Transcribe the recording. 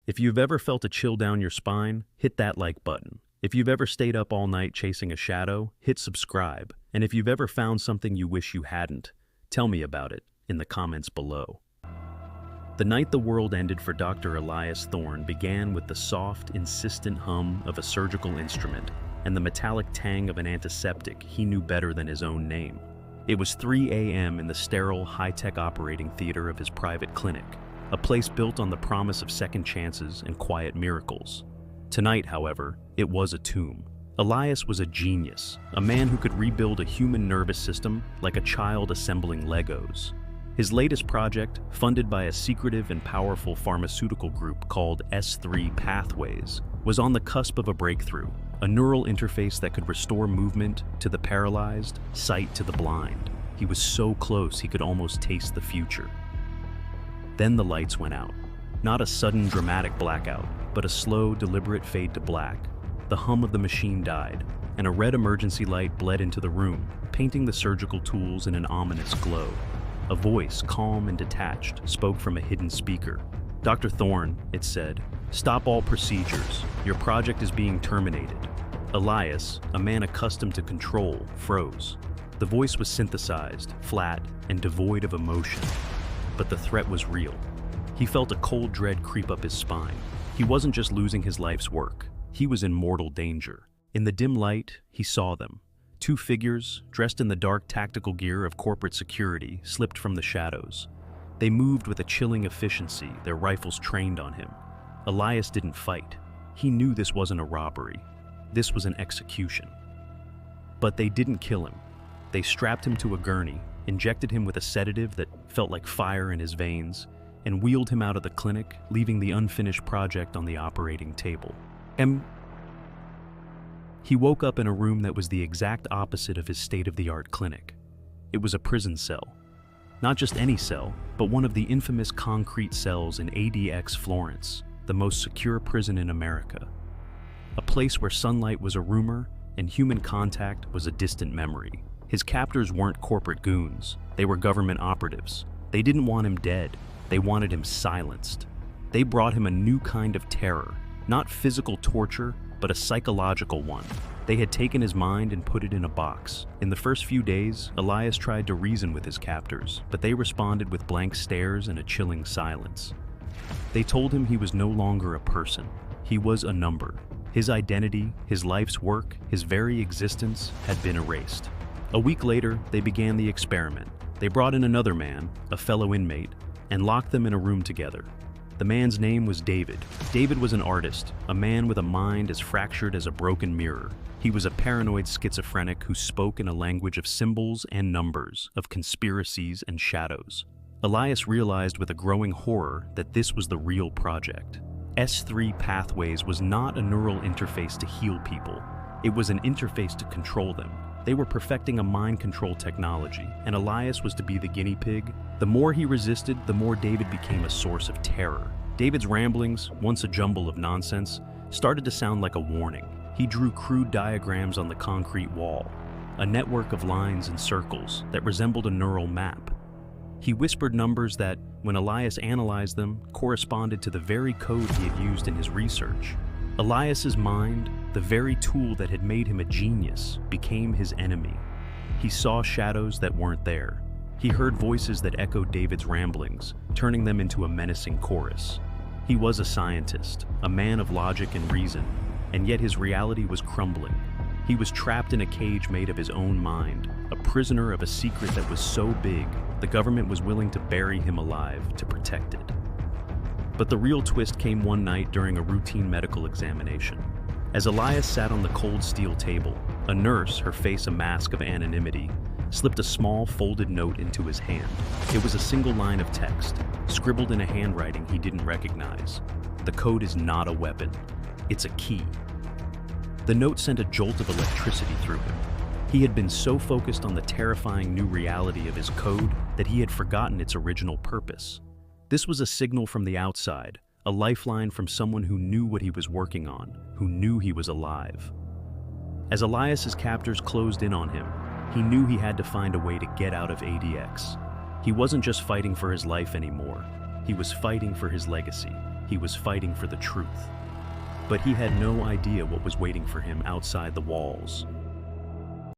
If you've ever felt a chill down your spine, hit that like button. If you've ever stayed up all night chasing a shadow, hit subscribe. And if you've ever found something you wish you hadn't, tell me about it in the comments below. The night the world ended for Dr. Elias Thorne began with the soft, insistent hum of a surgical instrument and the metallic tang of an antiseptic he knew better than his own name. It was 3 a.m. in the sterile, high-tech operating theater of his private clinic, a place built on the promise of second chances and quiet miracles. Tonight, however, it was a tomb. Elias was a genius, a man who could rebuild a human nervous system like a child assembling Legos. His latest project, funded by a secretive and powerful pharmaceutical group called S3 Pathways, was on the cusp of a breakthrough, a neural interface that could restore movement to the paralyzed, sight to the blind. He was so close he could almost taste the future. Then the lights went out. Not a sudden dramatic blackout, but a slow, deliberate fade to black. The hum of the machine died, and a red emergency light bled into the room, painting the surgical tools in an ominous glow. A voice, calm and detached, spoke from a hidden speaker. "Dr. Thorne," it said, "stop all procedures. Your project is being terminated." Elias, a man accustomed to control, froze. The voice was synthesized, flat, and devoid of emotion. But the threat was real. He felt a cold dread creep up his spine. He wasn't just losing his life's work. He was in mortal danger. In the dim light, he saw them. Two figures, dressed in the dark tactical gear of corporate security, slipped from the shadows. They moved with a chilling efficiency, their rifles trained on him. Elias didn't fight. He knew this wasn't a robbery. This was an execution. But they didn't kill him. They strapped him to a gurney, injected him with a sedative that felt like fire in his veins, and wheeled him out of the clinic, leaving the unfinished project on the operating table. He woke up in a room that was the exact opposite of his state-of-the-art clinic. It was a prison cell. Not just any cell, but one of the infamous concrete cells in ADX Florence, the most secure prison in America. A place where sunlight was a rumor and human contact was a distant memory. His captors weren't corporate goons. They were government operatives. They didn't want him dead. They wanted him silenced. They brought him a new kind of terror, not physical torture, but a psychological one. They had taken his mind and put it in a box. In the first few days, Elias tried to reason with his captors, but they responded with blank stares and a chilling silence. They told him he was no longer a person. He was a number. His identity, his life's work, his very existence had been erased. A week later, they began the experiment. They brought in another man, a fellow inmate, and locked them in a room together. The man's name was David. David was an artist, a man with a mind as fractured as a broken mirror. He was a paranoid schizophrenic who spoke in a language of symbols and numbers, of conspiracies and shadows. Elias realized with a growing horror that this was the real project. S3 Pathways was not a neural interface to heal people. It was an interface to control them. They were perfecting a mind control technology, and Elias was to be the guinea pig. The more he resisted, the more David became a source of terror. David's ramblings, once a jumble of nonsense, started to sound like a warning. He drew crude diagrams on the concrete wall, a network of lines and circles that resembled a neural map. He whispered numbers that, when Elias analyzed them, corresponded to the very code he had used in his research. Elias's mind, the very tool that had made him a genius, became his enemy. He saw shadows that weren't there. He heard voices that echoed David's ramblings, turning them into a menacing chorus. He was a scientist, a man of logic and reason, and yet his reality was crumbling. He was trapped in a cage made of his own mind, a prisoner of a secret that was so big, the government was willing to bury him alive to protect it. But the real twist came one night during a routine medical examination. As Elias sat on the cold steel table, a nurse, her face a mask of anonymity, slipped a small folded note into his hand. It was a single line of text, scribbled in a handwriting he didn't recognize. The code is not a weapon. It's a key. The note sent a jolt of electricity through him. He had been so focused on the terrifying new reality of his code that he had forgotten its original purpose. This was a signal from the outside, a lifeline from someone who knew what he was working on, who knew he was alive. As Elias's captors closed in on him, he knew he had to find a way to get out of ADX. He wasn't just fighting for his life anymore. He was fighting for his legacy. He was fighting for the truth. But he had no idea what was waiting for him outside the walls.